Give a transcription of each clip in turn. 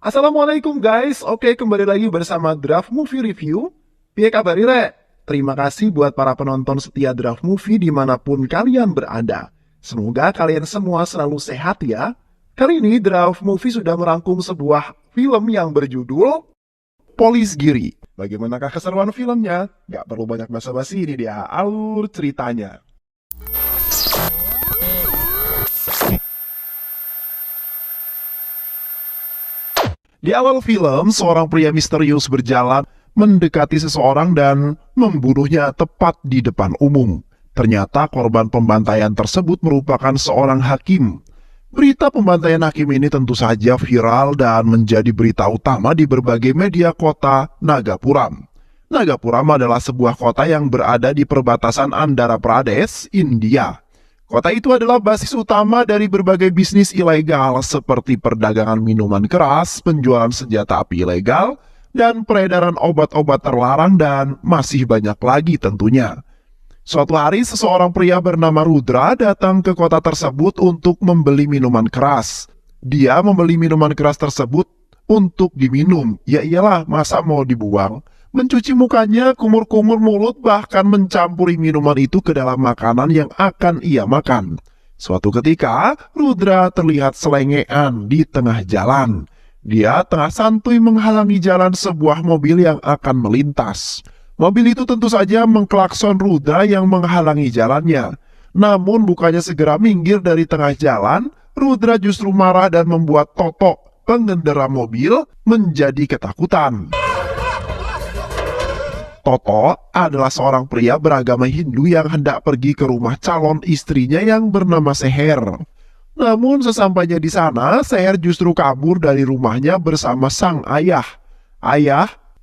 Assalamualaikum guys, oke kembali lagi bersama Draft Movie Review. Piye kabar Rek? Terima kasih buat para penonton setia Draft Movie dimanapun kalian berada. Semoga kalian semua selalu sehat ya. Kali ini Draft Movie sudah merangkum sebuah film yang berjudul Polis Giri. Bagaimanakah keseruan filmnya? Gak perlu banyak basa-basi, ini dia alur ceritanya. Di awal film, seorang pria misterius berjalan mendekati seseorang dan membunuhnya tepat di depan umum. Ternyata korban pembantaian tersebut merupakan seorang hakim. Berita pembantaian hakim ini tentu saja viral dan menjadi berita utama di berbagai media kota Nagapuram. Nagapuram adalah sebuah kota yang berada di perbatasan Andhra Pradesh, India. Kota itu adalah basis utama dari berbagai bisnis ilegal seperti perdagangan minuman keras, penjualan senjata api ilegal, dan peredaran obat-obat terlarang dan masih banyak lagi tentunya. Suatu hari seseorang pria bernama Rudra datang ke kota tersebut untuk membeli minuman keras. Dia membeli minuman keras tersebut untuk diminum. Ya iyalah, masa mau dibuang? Mencuci mukanya, kumur-kumur mulut, bahkan mencampuri minuman itu ke dalam makanan yang akan ia makan. Suatu ketika, Rudra terlihat selengean di tengah jalan. Dia tengah santuy menghalangi jalan sebuah mobil yang akan melintas. Mobil itu tentu saja mengklakson Rudra yang menghalangi jalannya. Namun bukannya segera minggir dari tengah jalan, Rudra justru marah dan membuat Toto, pengendara mobil, menjadi ketakutan. Toto adalah seorang pria beragama Hindu yang hendak pergi ke rumah calon istrinya yang bernama Seher. Namun sesampainya di sana, Seher justru kabur dari rumahnya bersama sang ayah.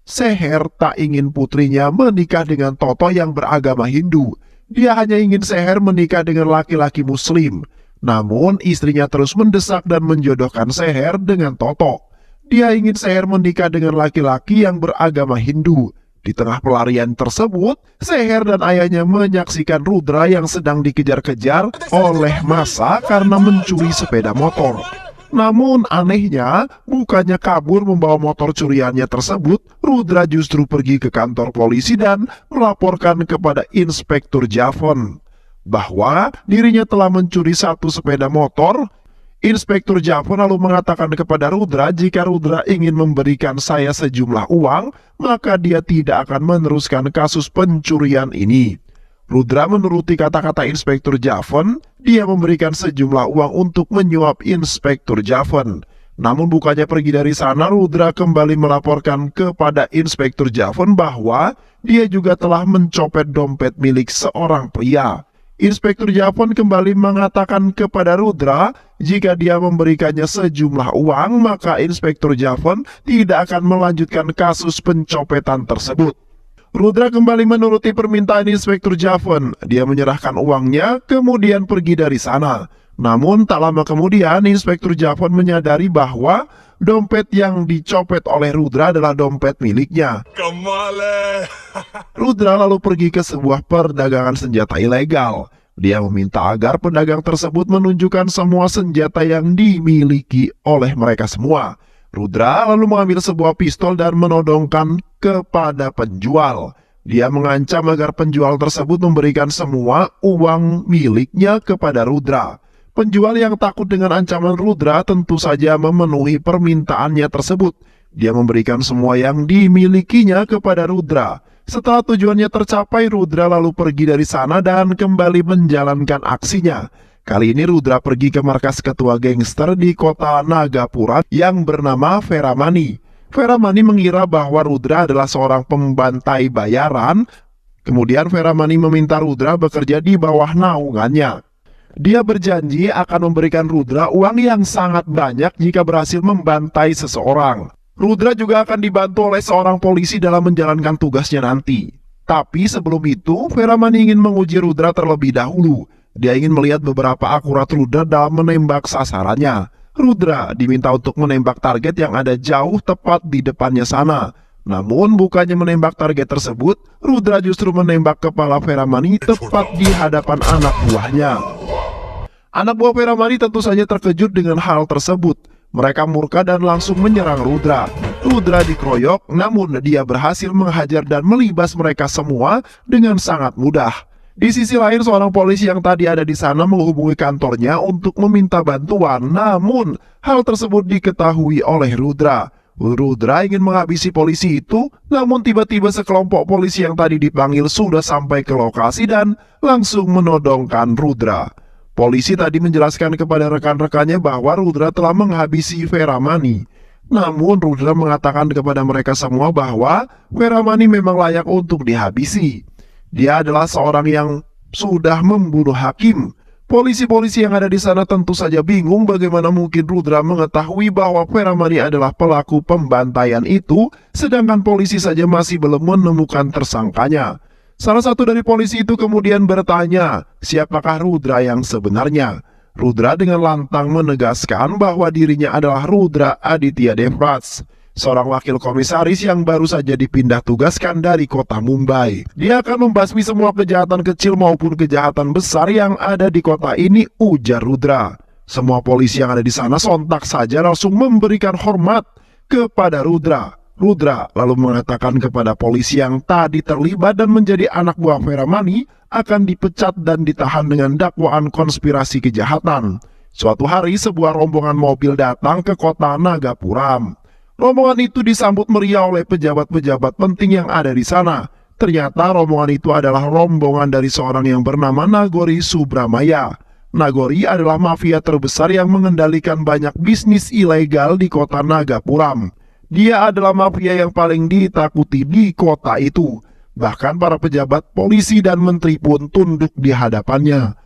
Seher tak ingin putrinya menikah dengan Toto yang beragama Hindu. Dia hanya ingin Seher menikah dengan laki-laki Muslim. Namun istrinya terus mendesak dan menjodohkan Seher dengan Toto. Dia ingin Seher menikah dengan laki-laki yang beragama Hindu. Di tengah pelarian tersebut, Seher dan ayahnya menyaksikan Rudra yang sedang dikejar-kejar oleh massa karena mencuri sepeda motor. Namun anehnya, bukannya kabur membawa motor curiannya tersebut, Rudra justru pergi ke kantor polisi dan melaporkan kepada Inspektur Javon bahwa dirinya telah mencuri satu sepeda motor. Inspektur Javon lalu mengatakan kepada Rudra, jika Rudra ingin memberikan saya sejumlah uang, maka dia tidak akan meneruskan kasus pencurian ini. Rudra menuruti kata-kata Inspektur Javon, dia memberikan sejumlah uang untuk menyuap Inspektur Javon. Namun bukannya pergi dari sana, Rudra kembali melaporkan kepada Inspektur Javon bahwa dia juga telah mencopet dompet milik seorang pria. Inspektur Javon kembali mengatakan kepada Rudra, jika dia memberikannya sejumlah uang, maka Inspektur Javon tidak akan melanjutkan kasus pencopetan tersebut. Rudra kembali menuruti permintaan Inspektur Javon. Dia menyerahkan uangnya, kemudian pergi dari sana. Namun tak lama kemudian, Inspektur Javon menyadari bahwa dompet yang dicopet oleh Rudra adalah dompet miliknya. Rudra lalu pergi ke sebuah perdagangan senjata ilegal. Dia meminta agar pedagang tersebut menunjukkan semua senjata yang dimiliki oleh mereka semua. Rudra lalu mengambil sebuah pistol dan menodongkan kepada penjual. Dia mengancam agar penjual tersebut memberikan semua uang miliknya kepada Rudra. Penjual yang takut dengan ancaman Rudra tentu saja memenuhi permintaannya tersebut. Dia memberikan semua yang dimilikinya kepada Rudra. Setelah tujuannya tercapai, Rudra lalu pergi dari sana dan kembali menjalankan aksinya. Kali ini Rudra pergi ke markas ketua gangster di kota Nagapuram yang bernama Veramani. Veramani mengira bahwa Rudra adalah seorang pembantai bayaran. Kemudian Veramani meminta Rudra bekerja di bawah naungannya. Dia berjanji akan memberikan Rudra uang yang sangat banyak jika berhasil membantai seseorang. Rudra juga akan dibantu oleh seorang polisi dalam menjalankan tugasnya nanti. Tapi sebelum itu, Veramani ingin menguji Rudra terlebih dahulu. Dia ingin melihat beberapa akurat Rudra dalam menembak sasarannya. Rudra diminta untuk menembak target yang ada jauh tepat di depannya sana. Namun bukannya menembak target tersebut, Rudra justru menembak kepala Veramani tepat di hadapan anak buahnya. Anak buah Veramani tentu saja terkejut dengan hal tersebut. Mereka murka dan langsung menyerang Rudra. Rudra dikeroyok, namun dia berhasil menghajar dan melibas mereka semua dengan sangat mudah. Di sisi lain, seorang polisi yang tadi ada di sana menghubungi kantornya untuk meminta bantuan, namun hal tersebut diketahui oleh Rudra. Rudra ingin menghabisi polisi itu, namun tiba-tiba sekelompok polisi yang tadi dipanggil sudah sampai ke lokasi dan langsung menodongkan Rudra. Polisi tadi menjelaskan kepada rekan-rekannya bahwa Rudra telah menghabisi Veramani. Namun Rudra mengatakan kepada mereka semua bahwa Veramani memang layak untuk dihabisi. Dia adalah seorang yang sudah membunuh hakim. Polisi-polisi yang ada di sana tentu saja bingung bagaimana mungkin Rudra mengetahui bahwa Veramani adalah pelaku pembantaian itu, sedangkan polisi saja masih belum menemukan tersangkanya. Salah satu dari polisi itu kemudian bertanya, siapakah Rudra yang sebenarnya? Rudra dengan lantang menegaskan bahwa dirinya adalah Rudra Aditya Devraj, seorang wakil komisaris yang baru saja dipindah tugaskan dari kota Mumbai. Dia akan membasmi semua kejahatan kecil maupun kejahatan besar yang ada di kota ini, ujar Rudra. Semua polisi yang ada di sana sontak saja langsung memberikan hormat kepada Rudra. Rudra lalu mengatakan kepada polisi yang tadi terlibat dan menjadi anak buah Veramani akan dipecat dan ditahan dengan dakwaan konspirasi kejahatan. Suatu hari sebuah rombongan mobil datang ke kota Nagapuram. Rombongan itu disambut meriah oleh pejabat-pejabat penting yang ada di sana. Ternyata rombongan itu adalah rombongan dari seorang yang bernama Nagori Subramaya. Nagori adalah mafia terbesar yang mengendalikan banyak bisnis ilegal di kota Nagapuram. Dia adalah mafia yang paling ditakuti di kota itu. Bahkan para pejabat, polisi, dan menteri pun tunduk di hadapannya.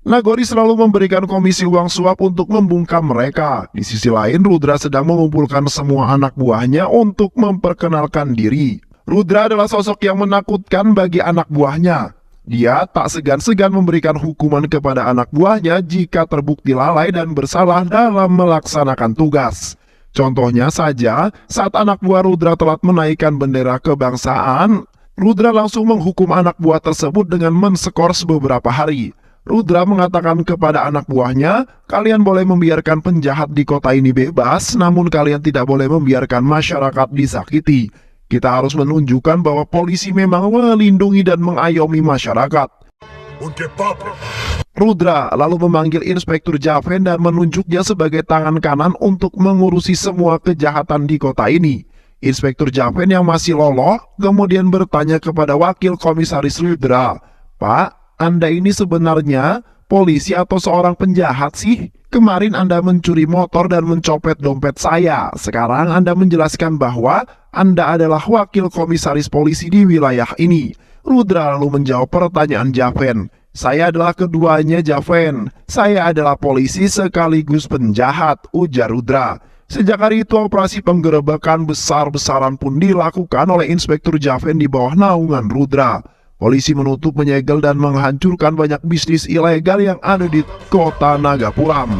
Nagori selalu memberikan komisi uang suap untuk membungkam mereka. Di sisi lain, Rudra sedang mengumpulkan semua anak buahnya untuk memperkenalkan diri. Rudra adalah sosok yang menakutkan bagi anak buahnya. Dia tak segan-segan memberikan hukuman kepada anak buahnya jika terbukti lalai dan bersalah dalam melaksanakan tugas. Contohnya saja, saat anak buah Rudra telat menaikkan bendera kebangsaan, Rudra langsung menghukum anak buah tersebut dengan menskors beberapa hari. Rudra mengatakan kepada anak buahnya, kalian boleh membiarkan penjahat di kota ini bebas, namun kalian tidak boleh membiarkan masyarakat disakiti. Kita harus menunjukkan bahwa polisi memang melindungi dan mengayomi masyarakat. Rudra lalu memanggil Inspektur Javen dan menunjuknya sebagai tangan kanan untuk mengurusi semua kejahatan di kota ini. Inspektur Javen yang masih loloh kemudian bertanya kepada wakil komisaris Rudra, "Pak, Anda ini sebenarnya polisi atau seorang penjahat sih? Kemarin Anda mencuri motor dan mencopet dompet saya. Sekarang Anda menjelaskan bahwa Anda adalah wakil komisaris polisi di wilayah ini." Rudra lalu menjawab pertanyaan Javen. "Saya adalah keduanya, Javen. Saya adalah polisi sekaligus penjahat," ujar Rudra. Sejak hari itu operasi penggerebekan besar-besaran pun dilakukan oleh Inspektur Javen di bawah naungan Rudra. Polisi menutup, menyegel, dan menghancurkan banyak bisnis ilegal yang ada di kota Nagapuram.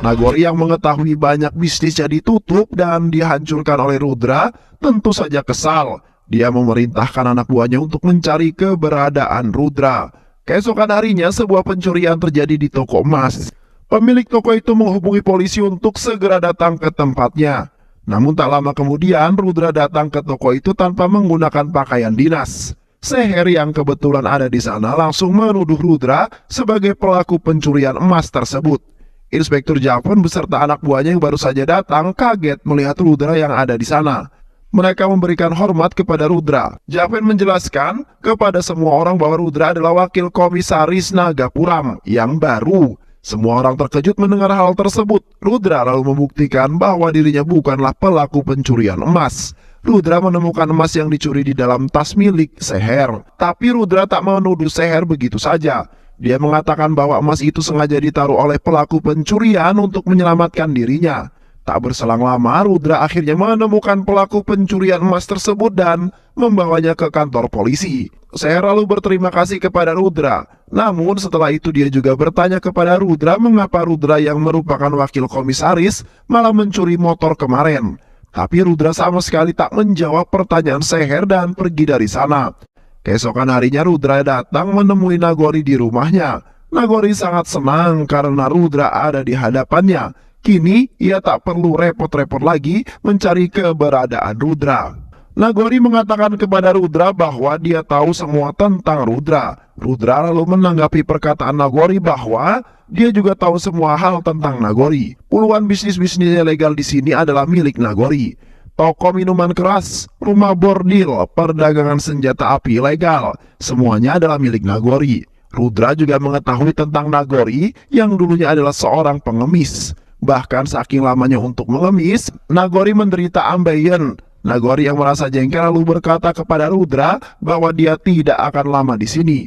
Nagori yang mengetahui banyak bisnisnya ditutup dan dihancurkan oleh Rudra tentu saja kesal. Dia memerintahkan anak buahnya untuk mencari keberadaan Rudra. Keesokan harinya sebuah pencurian terjadi di toko emas. Pemilik toko itu menghubungi polisi untuk segera datang ke tempatnya. Namun tak lama kemudian Rudra datang ke toko itu tanpa menggunakan pakaian dinas. Seher yang kebetulan ada di sana langsung menuduh Rudra sebagai pelaku pencurian emas tersebut. Inspektur Javen beserta anak buahnya yang baru saja datang kaget melihat Rudra yang ada di sana. Mereka memberikan hormat kepada Rudra. Javen menjelaskan kepada semua orang bahwa Rudra adalah wakil komisaris Nagapuram yang baru. Semua orang terkejut mendengar hal tersebut. Rudra lalu membuktikan bahwa dirinya bukanlah pelaku pencurian emas. Rudra menemukan emas yang dicuri di dalam tas milik Seher. Tapi Rudra tak menuduh Seher begitu saja. Dia mengatakan bahwa emas itu sengaja ditaruh oleh pelaku pencurian untuk menyelamatkan dirinya. Tak berselang lama, Rudra akhirnya menemukan pelaku pencurian emas tersebut dan membawanya ke kantor polisi. Seher lalu berterima kasih kepada Rudra. Namun setelah itu dia juga bertanya kepada Rudra mengapa Rudra yang merupakan wakil komisaris malah mencuri motor kemarin. Tapi Rudra sama sekali tak menjawab pertanyaan Seher dan pergi dari sana. Keesokan harinya Rudra datang menemui Nagori di rumahnya. Nagori sangat senang karena Rudra ada di hadapannya. Kini ia tak perlu repot-repot lagi mencari keberadaan Rudra. Nagori mengatakan kepada Rudra bahwa dia tahu semua tentang Rudra. Rudra lalu menanggapi perkataan Nagori bahwa dia juga tahu semua hal tentang Nagori. Puluhan bisnis-bisnis ilegal di sini adalah milik Nagori. Toko minuman keras, rumah bordil, perdagangan senjata api ilegal, semuanya adalah milik Nagori. Rudra juga mengetahui tentang Nagori yang dulunya adalah seorang pengemis. Bahkan saking lamanya untuk mengemis, Nagori menderita ambeien. Nagori yang merasa jengkel lalu berkata kepada Rudra bahwa dia tidak akan lama di sini.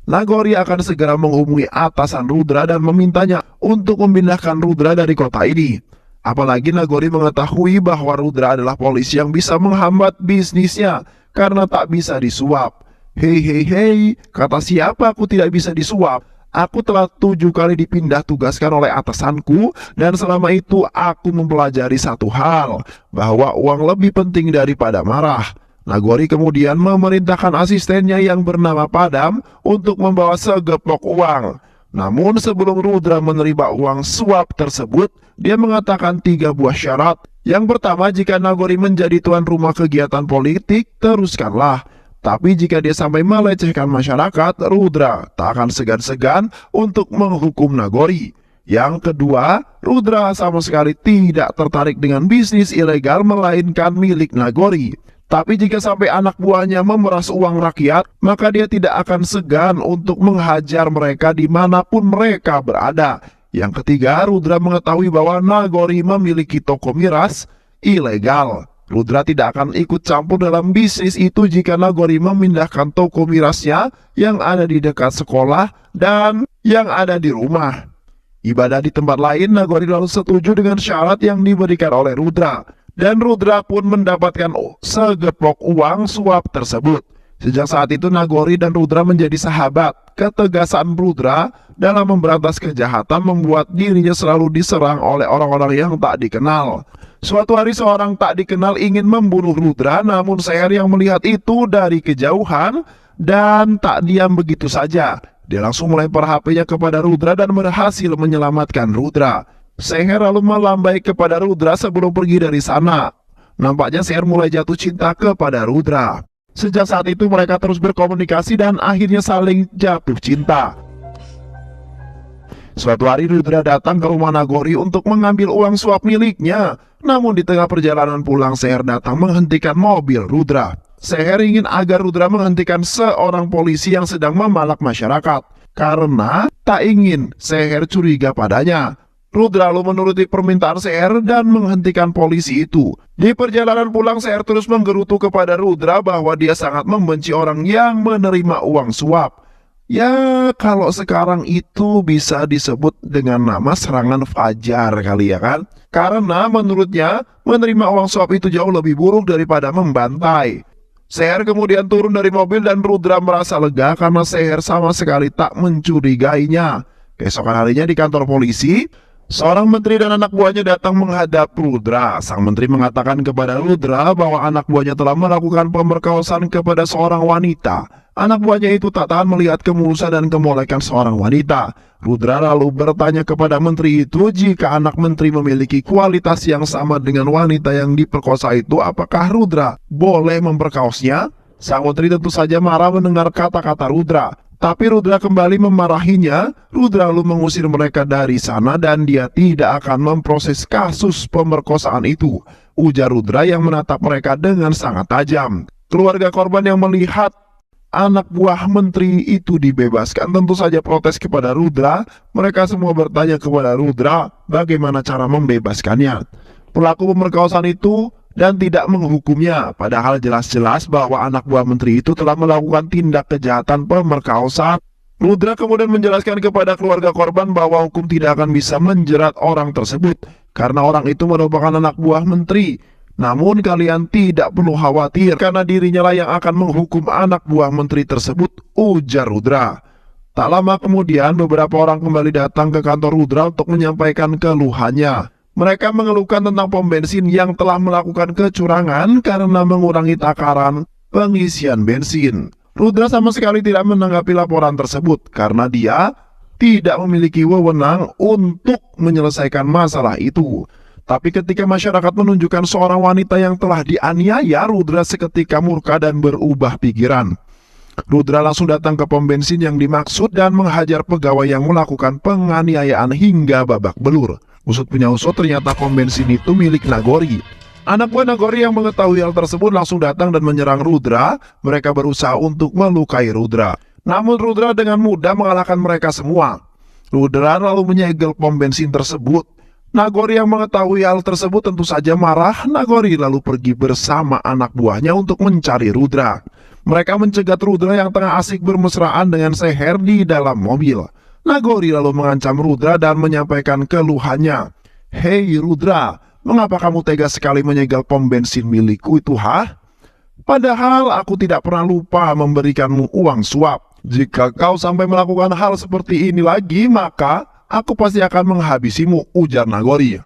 Nagori akan segera menghubungi atasan Rudra dan memintanya untuk memindahkan Rudra dari kota ini. Apalagi Nagori mengetahui bahwa Rudra adalah polisi yang bisa menghambat bisnisnya karena tak bisa disuap. Hei, kata siapa aku tidak bisa disuap? Aku telah 7 kali dipindah tugaskan oleh atasanku dan selama itu aku mempelajari satu hal, bahwa uang lebih penting daripada marah. Nagori kemudian memerintahkan asistennya yang bernama Padam untuk membawa segepok uang. Namun sebelum Rudra menerima uang suap tersebut, dia mengatakan 3 buah syarat. Yang pertama, jika Nagori menjadi tuan rumah kegiatan politik, teruskanlah. Tapi jika dia sampai melecehkan masyarakat, Rudra tak akan segan-segan untuk menghukum Nagori. Yang kedua, Rudra sama sekali tidak tertarik dengan bisnis ilegal melainkan milik Nagori. Tapi jika sampai anak buahnya memeras uang rakyat, maka dia tidak akan segan untuk menghajar mereka dimanapun mereka berada. Yang ketiga, Rudra mengetahui bahwa Nagori memiliki toko miras ilegal. Rudra tidak akan ikut campur dalam bisnis itu jika Nagori memindahkan toko mirasnya yang ada di dekat sekolah dan yang ada di rumah. Ibadah di tempat lain, Nagori lalu setuju dengan syarat yang diberikan oleh Rudra. Dan Rudra pun mendapatkan segepok uang suap tersebut. Sejak saat itu Nagori dan Rudra menjadi sahabat. Ketegasan Rudra dalam memberantas kejahatan membuat dirinya selalu diserang oleh orang-orang yang tak dikenal. Suatu hari seorang tak dikenal ingin membunuh Rudra, namun Seher yang melihat itu dari kejauhan dan tak diam begitu saja. Dia langsung melempar HP-nya kepada Rudra dan berhasil menyelamatkan Rudra. Seher lalu melambai kepada Rudra sebelum pergi dari sana. Nampaknya Seher mulai jatuh cinta kepada Rudra. Sejak saat itu mereka terus berkomunikasi dan akhirnya saling jatuh cinta. Suatu hari Rudra datang ke rumah Nagori untuk mengambil uang suap miliknya. Namun di tengah perjalanan pulang, Seher datang menghentikan mobil Rudra. Seher ingin agar Rudra menghentikan seorang polisi yang sedang memalak masyarakat, karena tak ingin Seher curiga padanya. Rudra lalu menuruti permintaan Seher dan menghentikan polisi itu. Di perjalanan pulang, Seher terus menggerutu kepada Rudra bahwa dia sangat membenci orang yang menerima uang suap. Ya, kalau sekarang itu bisa disebut dengan nama serangan fajar kali ya kan? Karena menurutnya menerima uang suap itu jauh lebih buruk daripada membantai. Seher kemudian turun dari mobil dan Rudra merasa lega karena Seher sama sekali tak mencurigainya. Keesokan harinya di kantor polisi, seorang menteri dan anak buahnya datang menghadap Rudra. Sang menteri mengatakan kepada Rudra bahwa anak buahnya telah melakukan pemerkosaan kepada seorang wanita. Anak buahnya itu tak tahan melihat kemulusan dan kemolekan seorang wanita. Rudra lalu bertanya kepada menteri itu jika anak menteri memiliki kualitas yang sama dengan wanita yang diperkosa itu, apakah Rudra boleh memperkaosnya? Sang menteri tentu saja marah mendengar kata-kata Rudra. Tapi Rudra kembali memarahinya. Rudra lalu mengusir mereka dari sana dan dia tidak akan memproses kasus pemerkosaan itu, ujar Rudra yang menatap mereka dengan sangat tajam. Keluarga korban yang melihat anak buah menteri itu dibebaskan tentu saja protes kepada Rudra. Mereka semua bertanya kepada Rudra bagaimana cara membebaskannya. Pelaku pemerkosaan itu dan tidak menghukumnya, padahal jelas-jelas bahwa anak buah menteri itu telah melakukan tindak kejahatan pemerkosaan. Rudra kemudian menjelaskan kepada keluarga korban bahwa hukum tidak akan bisa menjerat orang tersebut karena orang itu merupakan anak buah menteri. Namun kalian tidak perlu khawatir karena dirinya lah yang akan menghukum anak buah menteri tersebut, ujar Rudra. Tak lama kemudian beberapa orang kembali datang ke kantor Rudra untuk menyampaikan keluhannya. Mereka mengeluhkan tentang pom bensin yang telah melakukan kecurangan karena mengurangi takaran pengisian bensin. Rudra sama sekali tidak menanggapi laporan tersebut karena dia tidak memiliki wewenang untuk menyelesaikan masalah itu. Tapi ketika masyarakat menunjukkan seorang wanita yang telah dianiaya, Rudra seketika murka dan berubah pikiran. Rudra langsung datang ke pom bensin yang dimaksud dan menghajar pegawai yang melakukan penganiayaan hingga babak belur. Usut punya usut, ternyata pom bensin itu milik Nagori. Anak buah Nagori yang mengetahui hal tersebut langsung datang dan menyerang Rudra. Mereka berusaha untuk melukai Rudra. Namun Rudra dengan mudah mengalahkan mereka semua. Rudra lalu menyegel pom bensin tersebut. Nagori yang mengetahui hal tersebut tentu saja marah. Nagori lalu pergi bersama anak buahnya untuk mencari Rudra. Mereka mencegat Rudra yang tengah asik bermesraan dengan Seher di dalam mobil. Nagori lalu mengancam Rudra dan menyampaikan keluhannya. "Hei Rudra, mengapa kamu tega sekali menyegel pom bensin milikku itu, ha? Padahal aku tidak pernah lupa memberikanmu uang suap. Jika kau sampai melakukan hal seperti ini lagi, maka aku pasti akan menghabisimu," ujar Nagori.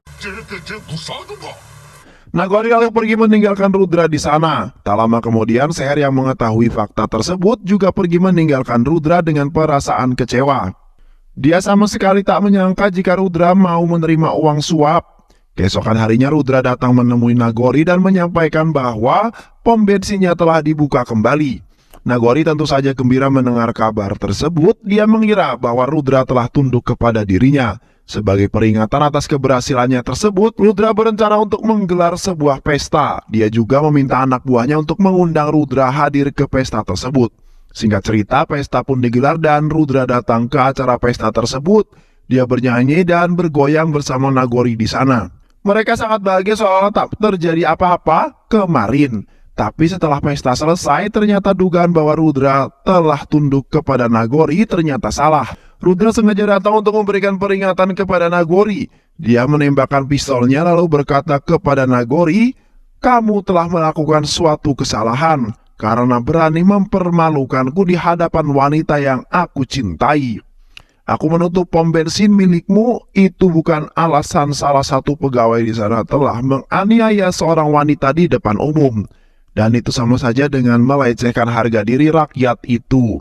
Nagori lalu pergi meninggalkan Rudra di sana. Tak lama kemudian, Seher yang mengetahui fakta tersebut juga pergi meninggalkan Rudra dengan perasaan kecewa. Dia sama sekali tak menyangka jika Rudra mau menerima uang suap. Keesokan harinya Rudra datang menemui Nagori dan menyampaikan bahwa pom bensinnya telah dibuka kembali. Nagori tentu saja gembira mendengar kabar tersebut. Dia mengira bahwa Rudra telah tunduk kepada dirinya. Sebagai peringatan atas keberhasilannya tersebut, Rudra berencana untuk menggelar sebuah pesta. Dia juga meminta anak buahnya untuk mengundang Rudra hadir ke pesta tersebut. Singkat cerita, pesta pun digelar dan Rudra datang ke acara pesta tersebut. Dia bernyanyi dan bergoyang bersama Nagori di sana. Mereka sangat bahagia seolah tak terjadi apa-apa kemarin. Tapi setelah pesta selesai, ternyata dugaan bahwa Rudra telah tunduk kepada Nagori ternyata salah. Rudra sengaja datang untuk memberikan peringatan kepada Nagori. Dia menembakkan pistolnya lalu berkata kepada Nagori, "Kamu telah melakukan suatu kesalahan karena berani mempermalukanku di hadapan wanita yang aku cintai. Aku menutup pom bensin milikmu itu bukan alasan salah satu pegawai di sana telah menganiaya seorang wanita di depan umum. Dan itu sama saja dengan melecehkan harga diri rakyat itu.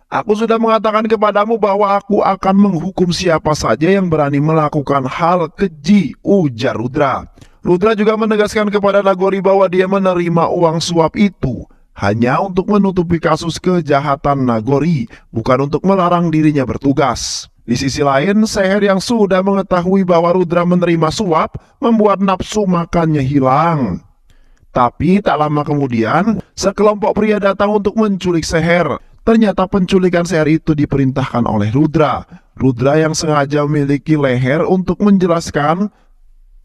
Aku sudah mengatakan kepadamu bahwa aku akan menghukum siapa saja yang berani melakukan hal keji," ujar Rudra. Rudra juga menegaskan kepada Nagori bahwa dia menerima uang suap itu hanya untuk menutupi kasus kejahatan Nagori, bukan untuk melarang dirinya bertugas. Di sisi lain, Seher yang sudah mengetahui bahwa Rudra menerima suap membuat nafsu makannya hilang. Tapi tak lama kemudian, sekelompok pria datang untuk menculik Seher. Ternyata penculikan Seher itu diperintahkan oleh Rudra. Rudra yang sengaja memiliki leher untuk menjelaskan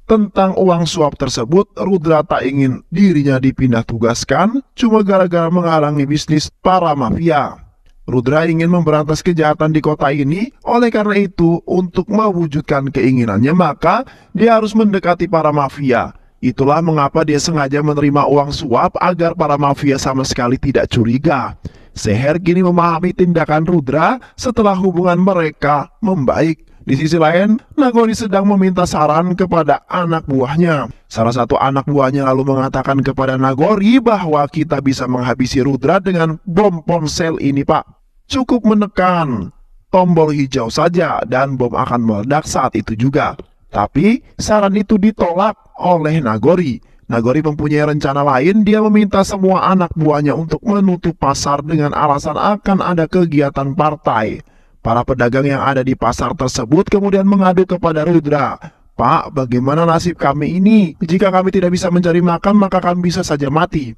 tentang uang suap tersebut. Rudra tak ingin dirinya dipindah tugaskan cuma gara-gara menghalangi bisnis para mafia. Rudra ingin memberantas kejahatan di kota ini. Oleh karena itu, untuk mewujudkan keinginannya, maka dia harus mendekati para mafia. Itulah mengapa dia sengaja menerima uang suap agar para mafia sama sekali tidak curiga. Seher kini memahami tindakan Rudra setelah hubungan mereka membaik. Di sisi lain, Nagori sedang meminta saran kepada anak buahnya. Salah satu anak buahnya lalu mengatakan kepada Nagori bahwa kita bisa menghabisi Rudra dengan bom ponsel ini, Pak. Cukup menekan tombol hijau saja dan bom akan meledak saat itu juga. Tapi saran itu ditolak oleh Nagori. Nagori mempunyai rencana lain. Dia meminta semua anak buahnya untuk menutup pasar dengan alasan akan ada kegiatan partai. Para pedagang yang ada di pasar tersebut kemudian mengadu kepada Rudra. "Pak, bagaimana nasib kami ini? Jika kami tidak bisa mencari makan, maka kami bisa saja mati."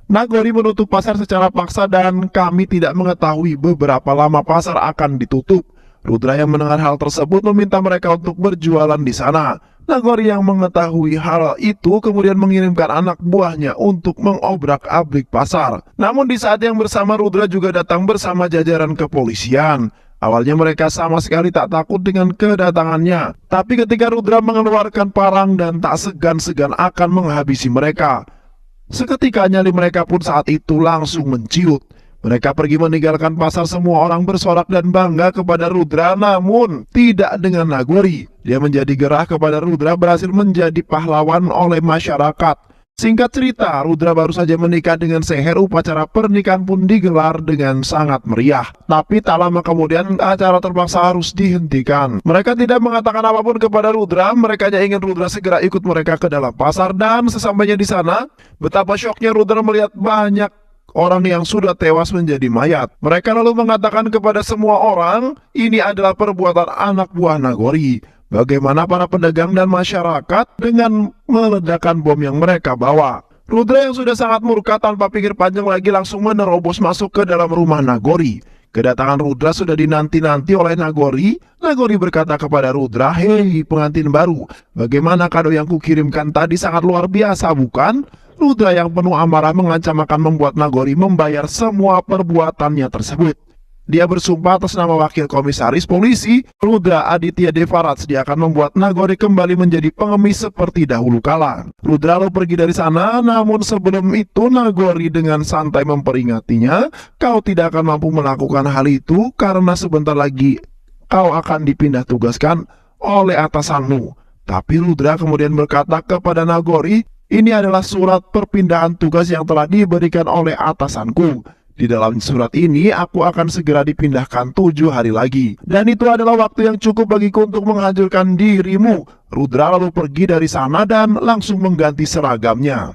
Nagori menutup pasar secara paksa dan kami tidak mengetahui beberapa lama pasar akan ditutup. Rudra yang mendengar hal tersebut meminta mereka untuk berjualan di sana. Nagori yang mengetahui hal itu kemudian mengirimkan anak buahnya untuk mengobrak-abrik pasar. Namun di saat yang bersama, Rudra juga datang bersama jajaran kepolisian. Awalnya mereka sama sekali tak takut dengan kedatangannya. Tapi ketika Rudra mengeluarkan parang dan tak segan-segan akan menghabisi mereka, seketika nyali mereka pun saat itu langsung menciut. Mereka pergi meninggalkan pasar. Semua orang bersorak dan bangga kepada Rudra, namun tidak dengan Nagori. Dia menjadi gerah kepada Rudra berhasil menjadi pahlawan oleh masyarakat. Singkat cerita, Rudra baru saja menikah dengan Seher. Upacara pernikahan pun digelar dengan sangat meriah. Tapi tak lama kemudian acara terpaksa harus dihentikan. Mereka tidak mengatakan apapun kepada Rudra. Mereka hanya ingin Rudra segera ikut mereka ke dalam pasar. Dan sesampainya di sana, betapa syoknya Rudra melihat banyak orang yang sudah tewas menjadi mayat. Mereka lalu mengatakan kepada semua orang, ini adalah perbuatan anak buah Nagori. Bagaimana para pedagang dan masyarakat dengan meledakkan bom yang mereka bawa. Rudra yang sudah sangat murka tanpa pikir panjang lagi langsung menerobos masuk ke dalam rumah Nagori. Kedatangan Rudra sudah dinanti-nanti oleh Nagori. Nagori berkata kepada Rudra, "Hei pengantin baru, bagaimana kado yang kukirimkan tadi sangat luar biasa bukan?" Rudra yang penuh amarah mengancam akan membuat Nagori membayar semua perbuatannya tersebut. Dia bersumpah atas nama wakil komisaris polisi, Rudra Aditya Devarats, dia akan membuat Nagori kembali menjadi pengemis seperti dahulu kala. Rudra lalu pergi dari sana, namun sebelum itu Nagori dengan santai memperingatinya, "Kau tidak akan mampu melakukan hal itu karena sebentar lagi kau akan dipindah tugaskan oleh atasanmu." Tapi Rudra kemudian berkata kepada Nagori, "Ini adalah surat perpindahan tugas yang telah diberikan oleh atasanku. Di dalam surat ini, aku akan segera dipindahkan 7 hari lagi. Dan itu adalah waktu yang cukup bagiku untuk menghancurkan dirimu." Rudra lalu pergi dari sana dan langsung mengganti seragamnya.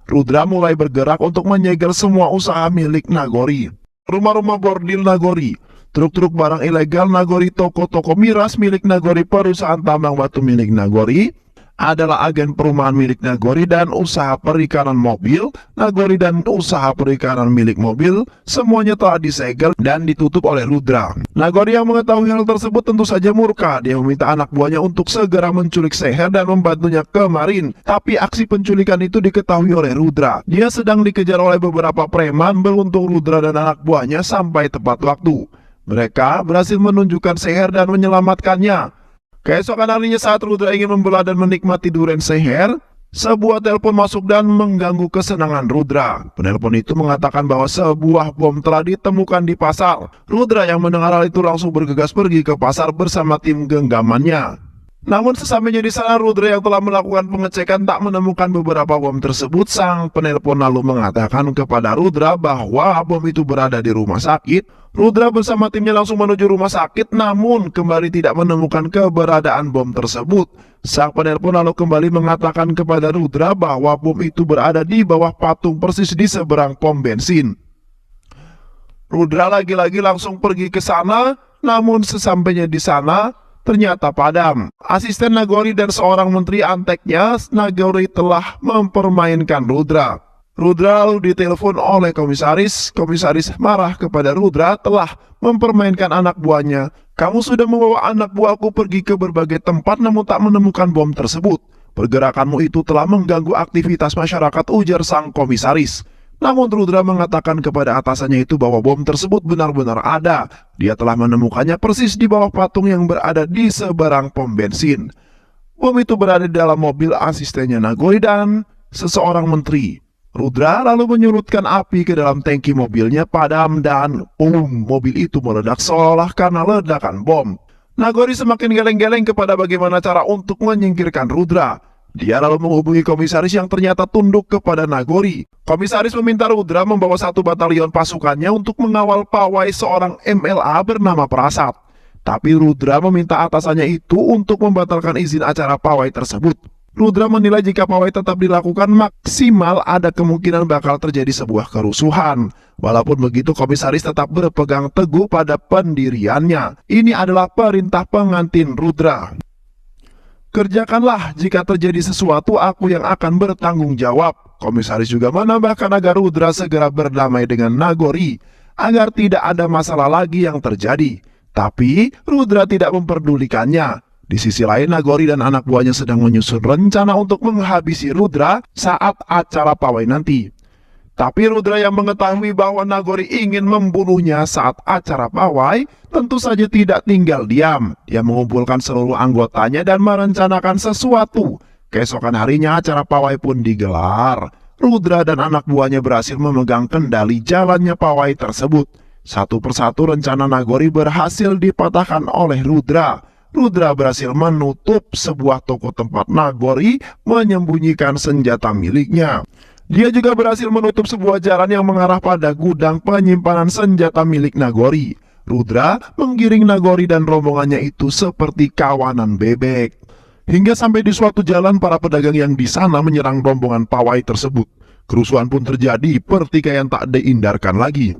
Rudra mulai bergerak untuk menyegel semua usaha milik Nagori. Rumah-rumah bordil Nagori, truk-truk barang ilegal Nagori, toko-toko miras milik Nagori, perusahaan tambang batu milik Nagori, adalah agen perumahan milik Nagori, dan usaha perikanan mobil Nagori dan usaha perikanan milik mobil semuanya telah disegel dan ditutup oleh Rudra. Nagori yang mengetahui hal tersebut tentu saja murka. Dia meminta anak buahnya untuk segera menculik Seher dan membantunya kemarin. Tapi aksi penculikan itu diketahui oleh Rudra. Dia sedang dikejar oleh beberapa preman. Beruntung Rudra dan anak buahnya sampai tepat waktu. Mereka berhasil menunjukkan Seher dan menyelamatkannya. Keesokan harinya saat Rudra ingin membelah dan menikmati durian Seher, sebuah telepon masuk dan mengganggu kesenangan Rudra. Penelpon itu mengatakan bahwa sebuah bom telah ditemukan di pasar. Rudra yang mendengar hal itu langsung bergegas pergi ke pasar bersama tim genggamannya. Namun sesampainya di sana, Rudra yang telah melakukan pengecekan tak menemukan beberapa bom tersebut. Sang penelpon lalu mengatakan kepada Rudra bahwa bom itu berada di rumah sakit. Rudra bersama timnya langsung menuju rumah sakit, namun kembali tidak menemukan keberadaan bom tersebut. Sang penelpon lalu kembali mengatakan kepada Rudra bahwa bom itu berada di bawah patung persis di seberang pom bensin. Rudra lagi-lagi langsung pergi ke sana, namun sesampainya di sana ternyata padam. Asisten Nagori dan seorang menteri anteknya, Nagori telah mempermainkan Rudra. Rudra lalu ditelepon oleh komisaris. Komisaris marah kepada Rudra telah mempermainkan anak buahnya. "Kamu sudah membawa anak buahku pergi ke berbagai tempat namun tak menemukan bom tersebut. Pergerakanmu itu telah mengganggu aktivitas masyarakat," ujar sang komisaris. Namun Rudra mengatakan kepada atasannya itu bahwa bom tersebut benar-benar ada. Dia telah menemukannya persis di bawah patung yang berada di seberang pom bensin. Bom itu berada di dalam mobil asistennya Nagori dan seseorang menteri. Rudra lalu menyurutkan api ke dalam tangki mobilnya, padam, dan mobil itu meledak seolah karena ledakan bom. Nagori semakin geleng-geleng kepada bagaimana cara untuk menyingkirkan Rudra. Dia lalu menghubungi komisaris yang ternyata tunduk kepada Nagori. Komisaris meminta Rudra membawa 1 batalion pasukannya untuk mengawal pawai seorang MLA bernama Prasat. Tapi Rudra meminta atasannya itu untuk membatalkan izin acara pawai tersebut. Rudra menilai jika pawai tetap dilakukan, maksimal ada kemungkinan bakal terjadi sebuah kerusuhan. Walaupun begitu, komisaris tetap berpegang teguh pada pendiriannya. Ini adalah perintah pengantin Rudra. "Kerjakanlah, jika terjadi sesuatu aku yang akan bertanggung jawab." Komisaris juga menambahkan agar Rudra segera berdamai dengan Nagori, agar tidak ada masalah lagi yang terjadi. Tapi Rudra tidak memperdulikannya. Di sisi lain, Nagori dan anak buahnya sedang menyusun rencana untuk menghabisi Rudra saat acara pawai nanti. Tapi Rudra yang mengetahui bahwa Nagori ingin membunuhnya saat acara pawai, tentu saja tidak tinggal diam. Dia mengumpulkan seluruh anggotanya dan merencanakan sesuatu. Keesokan harinya acara pawai pun digelar. Rudra dan anak buahnya berhasil memegang kendali jalannya pawai tersebut. Satu persatu rencana Nagori berhasil dipatahkan oleh Rudra. Rudra berhasil menutup sebuah toko tempat Nagori menyembunyikan senjata miliknya. Dia juga berhasil menutup sebuah jalan yang mengarah pada gudang penyimpanan senjata milik Nagori. Rudra menggiring Nagori dan rombongannya itu seperti kawanan bebek. Hingga sampai di suatu jalan, para pedagang yang di sana menyerang rombongan pawai tersebut. Kerusuhan pun terjadi, pertikaian tak dihindarkan lagi.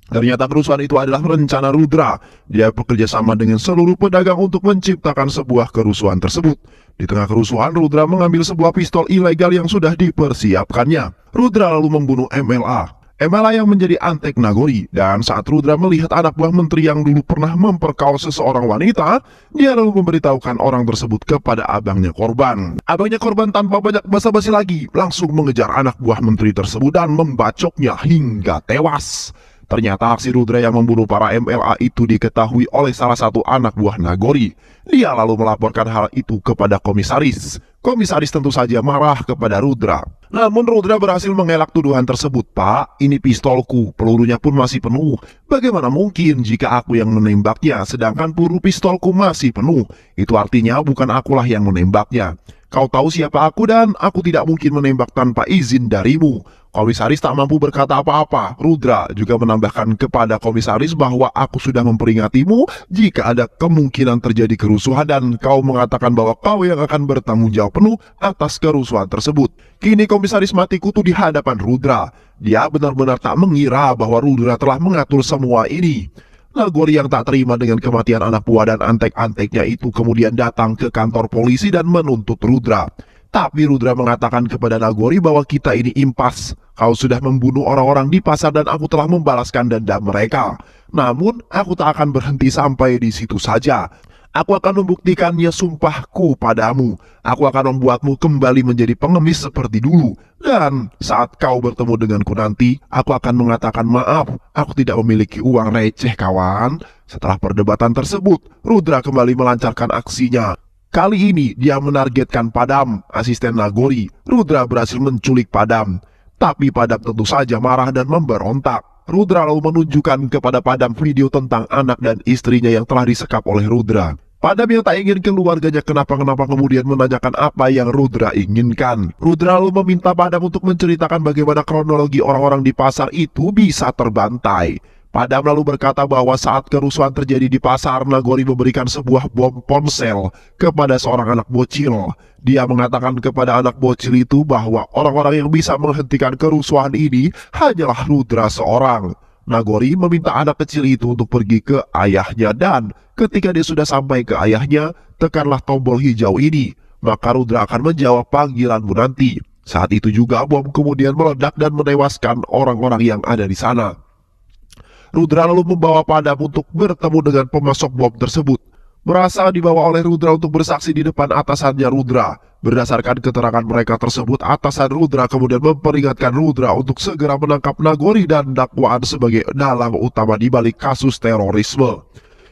Ternyata kerusuhan itu adalah rencana Rudra. Dia bekerja sama dengan seluruh pedagang untuk menciptakan sebuah kerusuhan tersebut. Di tengah kerusuhan, Rudra mengambil sebuah pistol ilegal yang sudah dipersiapkannya. Rudra lalu membunuh MLA. MLA yang menjadi antek Nagori. Dan saat Rudra melihat anak buah menteri yang dulu pernah memperkaos seseorang wanita, dia lalu memberitahukan orang tersebut kepada abangnya korban. Abangnya korban tanpa banyak basa-basi lagi langsung mengejar anak buah menteri tersebut dan membacoknya hingga tewas. Ternyata aksi Rudra yang membunuh para MLA itu diketahui oleh salah satu anak buah Nagori. Dia lalu melaporkan hal itu kepada komisaris. Komisaris tentu saja marah kepada Rudra. Namun Rudra berhasil mengelak tuduhan tersebut. "Pak, ini pistolku, pelurunya pun masih penuh. Bagaimana mungkin jika aku yang menembaknya, sedangkan peluru pistolku masih penuh? Itu artinya bukan akulah yang menembaknya. Kau tahu siapa aku dan aku tidak mungkin menembak tanpa izin darimu." Komisaris tak mampu berkata apa-apa. Rudra juga menambahkan kepada komisaris bahwa aku sudah memperingatimu jika ada kemungkinan terjadi kerusuhan dan kau mengatakan bahwa kau yang akan bertanggung jawab penuh atas kerusuhan tersebut. Kini komisaris mati kutu di hadapan Rudra. Dia benar-benar tak mengira bahwa Rudra telah mengatur semua ini. Nagori yang tak terima dengan kematian anak buah dan antek-anteknya itu kemudian datang ke kantor polisi dan menuntut Rudra. Tapi Rudra mengatakan kepada Nagori bahwa kita ini impas. Kau sudah membunuh orang-orang di pasar dan aku telah membalaskan dendam mereka. Namun aku tak akan berhenti sampai di situ saja. Aku akan membuktikannya sumpahku padamu. Aku akan membuatmu kembali menjadi pengemis seperti dulu. Dan saat kau bertemu denganku nanti, aku akan mengatakan maaf. Aku tidak memiliki uang receh, kawan. Setelah perdebatan tersebut, Rudra kembali melancarkan aksinya. Kali ini dia menargetkan Padam, asisten Nagori. Rudra berhasil menculik Padam. Tapi Padam tentu saja marah dan memberontak. Rudra lalu menunjukkan kepada Padam video tentang anak dan istrinya yang telah disekap oleh Rudra. Padam yang tak ingin keluarganya kenapa-kenapa kemudian menanyakan apa yang Rudra inginkan. Rudra lalu meminta Padam untuk menceritakan bagaimana kronologi orang-orang di pasar itu bisa terbantai. Padam lalu berkata bahwa saat kerusuhan terjadi di pasar, Nagori memberikan sebuah bom ponsel kepada seorang anak bocil. Dia mengatakan kepada anak bocil itu bahwa orang-orang yang bisa menghentikan kerusuhan ini hanyalah Rudra seorang. Nagori meminta anak kecil itu untuk pergi ke ayahnya dan ketika dia sudah sampai ke ayahnya, tekanlah tombol hijau ini. Maka Rudra akan menjawab panggilanmu nanti. Saat itu juga bom kemudian meledak dan menewaskan orang-orang yang ada di sana. Rudra lalu membawa Padam untuk bertemu dengan pemasok bom tersebut. Merasa dibawa oleh Rudra untuk bersaksi di depan atasannya Rudra. Berdasarkan keterangan mereka tersebut, atasan Rudra kemudian memperingatkan Rudra untuk segera menangkap Nagori dan dakwaan sebagai dalang utama di balik kasus terorisme.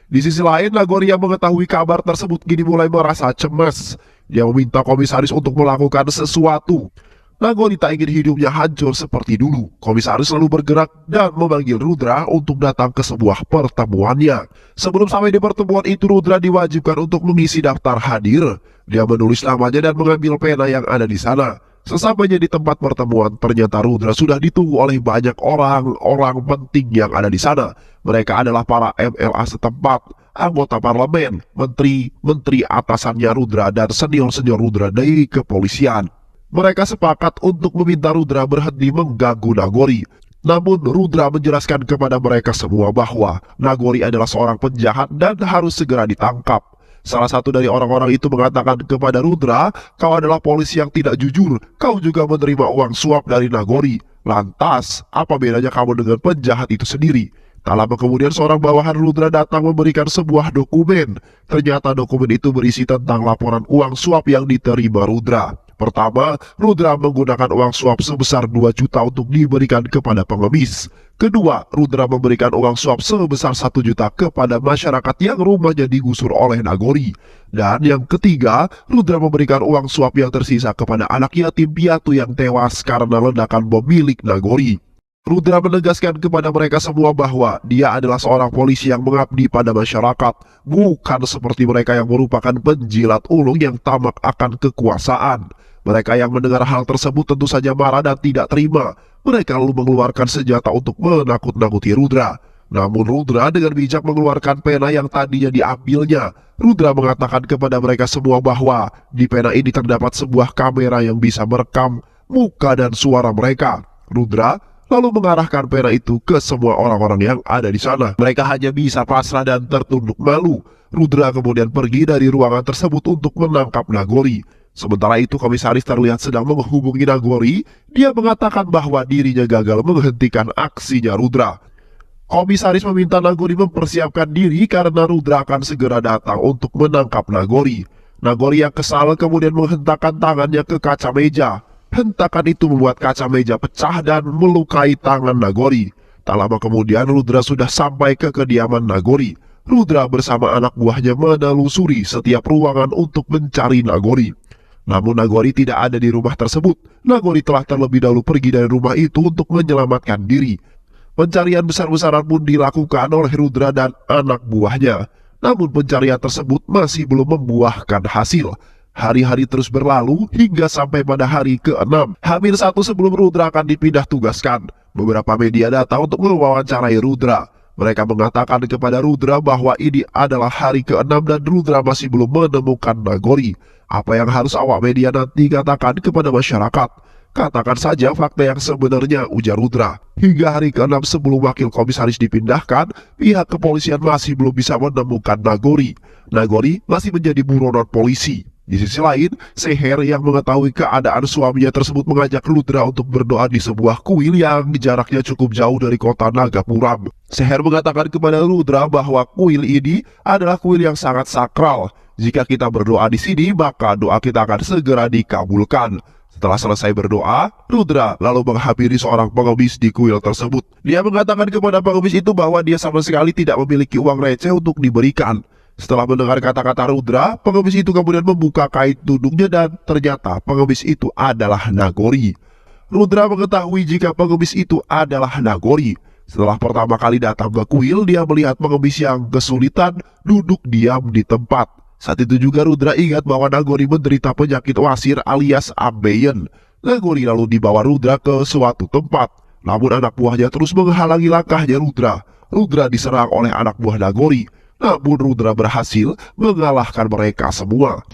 Di sisi lain, Nagori yang mengetahui kabar tersebut kini mulai merasa cemas. Dia meminta komisaris untuk melakukan sesuatu. Nagori tak ingin hidupnya hancur seperti dulu. Komisaris lalu bergerak dan memanggil Rudra untuk datang ke sebuah pertemuannya. Sebelum sampai di pertemuan itu, Rudra diwajibkan untuk mengisi daftar hadir. Dia menulis namanya dan mengambil pena yang ada di sana. Sesampainya di tempat pertemuan, ternyata Rudra sudah ditunggu oleh banyak orang penting yang ada di sana. Mereka adalah para MLA setempat, anggota parlemen, menteri atasannya Rudra, dan senior-senior Rudra dari kepolisian. Mereka sepakat untuk meminta Rudra berhenti mengganggu Nagori. Namun Rudra menjelaskan kepada mereka semua bahwa Nagori adalah seorang penjahat dan harus segera ditangkap. Salah satu dari orang-orang itu mengatakan kepada Rudra, "Kau adalah polisi yang tidak jujur. Kau juga menerima uang suap dari Nagori. Lantas, apa bedanya kamu dengan penjahat itu sendiri?" Tak lama kemudian seorang bawahan Rudra datang memberikan sebuah dokumen. Ternyata dokumen itu berisi tentang laporan uang suap yang diterima Rudra. Pertama, Rudra menggunakan uang suap sebesar 2 juta untuk diberikan kepada pengemis. Kedua, Rudra memberikan uang suap sebesar 1 juta kepada masyarakat yang rumahnya digusur oleh Nagori. Dan yang ketiga, Rudra memberikan uang suap yang tersisa kepada anak yatim piatu yang tewas karena ledakan bom milik Nagori. Rudra menegaskan kepada mereka semua bahwa dia adalah seorang polisi yang mengabdi pada masyarakat, bukan seperti mereka yang merupakan penjilat ulung yang tamak akan kekuasaan. Mereka yang mendengar hal tersebut tentu saja marah dan tidak terima. Mereka lalu mengeluarkan senjata untuk menakut-nakuti Rudra. Namun Rudra dengan bijak mengeluarkan pena yang tadinya diambilnya. Rudra mengatakan kepada mereka semua bahwa di pena ini terdapat sebuah kamera yang bisa merekam muka dan suara mereka. Rudra lalu mengarahkan pena itu ke semua orang-orang yang ada di sana. Mereka hanya bisa pasrah dan tertunduk malu. Rudra kemudian pergi dari ruangan tersebut untuk menangkap Nagori. Sementara itu komisaris terlihat sedang menghubungi Nagori. Dia mengatakan bahwa dirinya gagal menghentikan aksinya Rudra. Komisaris meminta Nagori mempersiapkan diri karena Rudra akan segera datang untuk menangkap Nagori. Nagori yang kesal kemudian menghentakkan tangannya ke kaca meja. Hentakan itu membuat kaca meja pecah dan melukai tangan Nagori. Tak lama kemudian Rudra sudah sampai ke kediaman Nagori. Rudra bersama anak buahnya menelusuri setiap ruangan untuk mencari Nagori. Namun Nagori tidak ada di rumah tersebut. Nagori telah terlebih dahulu pergi dari rumah itu untuk menyelamatkan diri. Pencarian besar-besaran pun dilakukan oleh Rudra dan anak buahnya. Namun pencarian tersebut masih belum membuahkan hasil. Hari-hari terus berlalu hingga sampai pada hari ke-6. Hamin 1 sebelum Rudra akan dipindah tugaskan. Beberapa media datang untuk mewawancarai Rudra. Mereka mengatakan kepada Rudra bahwa ini adalah hari ke-6 dan Rudra masih belum menemukan Nagori. Apa yang harus awak media nanti katakan kepada masyarakat? Katakan saja fakta yang sebenarnya, ujar Rudra. Hingga hari ke-6 sebelum wakil komisaris dipindahkan, pihak kepolisian masih belum bisa menemukan Nagori. Nagori masih menjadi buronan polisi. Di sisi lain, Seher yang mengetahui keadaan suaminya tersebut mengajak Rudra untuk berdoa di sebuah kuil yang jaraknya cukup jauh dari kota Nagapuram. Seher mengatakan kepada Rudra bahwa kuil ini adalah kuil yang sangat sakral. Jika kita berdoa di sini, maka doa kita akan segera dikabulkan. Setelah selesai berdoa, Rudra lalu menghampiri seorang pengemis di kuil tersebut. Dia mengatakan kepada pengemis itu bahwa dia sama sekali tidak memiliki uang receh untuk diberikan. Setelah mendengar kata-kata Rudra, pengemis itu kemudian membuka kain tudungnya dan ternyata pengemis itu adalah Nagori. Rudra mengetahui jika pengemis itu adalah Nagori. Setelah pertama kali datang ke kuil, dia melihat pengemis yang kesulitan duduk diam di tempat. Saat itu juga Rudra ingat bahwa Nagori menderita penyakit wasir alias ambeien. Nagori lalu dibawa Rudra ke suatu tempat. Namun anak buahnya terus menghalangi langkahnya Rudra. Rudra diserang oleh anak buah Nagori. Namun Rudra berhasil mengalahkan mereka semua.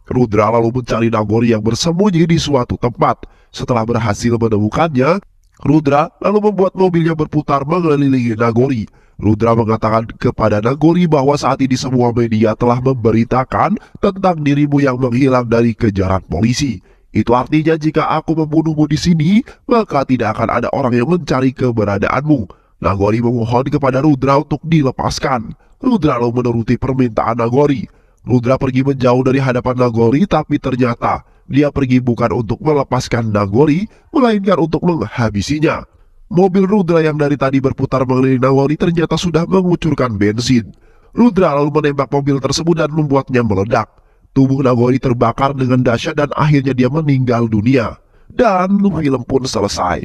Rudra lalu mencari Nagori yang bersembunyi di suatu tempat. Setelah berhasil menemukannya, Rudra lalu membuat mobilnya berputar mengelilingi Nagori. Rudra mengatakan kepada Nagori bahwa saat ini semua media telah memberitakan tentang dirimu yang menghilang dari kejaran polisi. Itu artinya jika aku membunuhmu di sini, maka tidak akan ada orang yang mencari keberadaanmu. Nagori memohon kepada Rudra untuk dilepaskan. Rudra lalu menuruti permintaan Nagori. Rudra pergi menjauh dari hadapan Nagori, tapi ternyata dia pergi bukan untuk melepaskan Nagori, melainkan untuk menghabisinya. Mobil Rudra yang dari tadi berputar mengelilingi Nagori ternyata sudah mengucurkan bensin. Rudra lalu menembak mobil tersebut dan membuatnya meledak. Tubuh Nagori terbakar dengan dahsyat dan akhirnya dia meninggal dunia. Dan film pun selesai.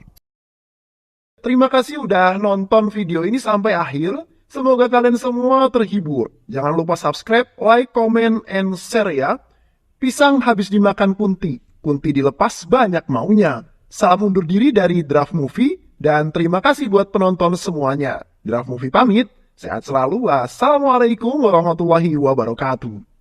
Terima kasih udah nonton video ini sampai akhir. Semoga kalian semua terhibur. Jangan lupa subscribe, like, comment, and share ya. Pisang habis dimakan Kunti. Kunti dilepas banyak maunya. Salam undur diri dari Draft Movie. Dan terima kasih buat penonton semuanya. Draft Movie pamit. Sehat selalu. Wassalamualaikum warahmatullahi wabarakatuh.